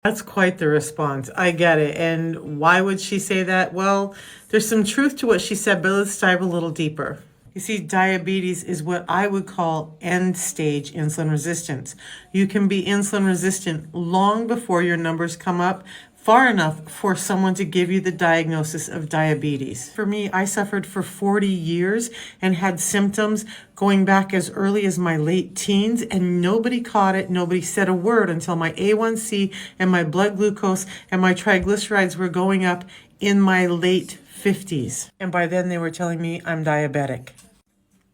That's quite the response. I get it. And why would she say that? Well, there's some truth to what she said, but let's dive a little deeper. You see, diabetes is what I would call end stage insulin resistance. You can be insulin resistant long before your numbers come up far enough for someone to give you the diagnosis of diabetes. For me, I suffered for 40 years and had symptoms going back as early as my late teens, and nobody caught it. Nobody said a word until my A1C and my blood glucose and my triglycerides were going up in my late 50s. And by then they were telling me I'm diabetic.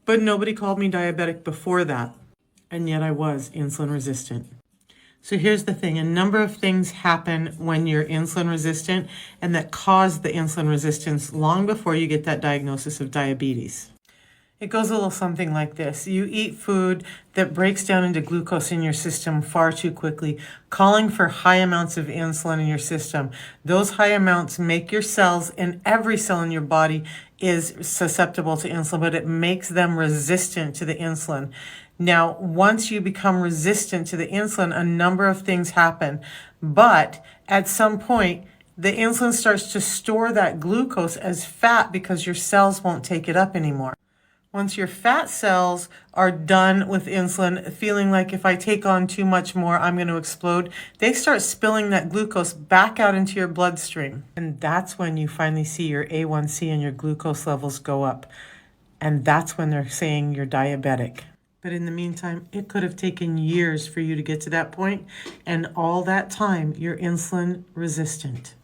But nobody called me diabetic before that. And yet I was insulin resistant. So here's the thing. A number of things happen when you're insulin resistant and that cause the insulin resistance long before you get that diagnosis of diabetes. It goes a little something like this. You eat food that breaks down into glucose in your system far too quickly, calling for high amounts of insulin in your system. Those high amounts make your cells, and every cell in your body is susceptible to insulin, but it makes them resistant to the insulin. Now, once you become resistant to the insulin, a number of things happen. But at some point, the insulin starts to store that glucose as fat because your cells won't take it up anymore. Once your fat cells are done with insulin, feeling like if I take on too much more, I'm going to explode, they start spilling that glucose back out into your bloodstream. And that's when you finally see your A1C and your glucose levels go up. And that's when they're saying you're diabetic. But in the meantime, it could have taken years for you to get to that point, and all that time, you're insulin resistant.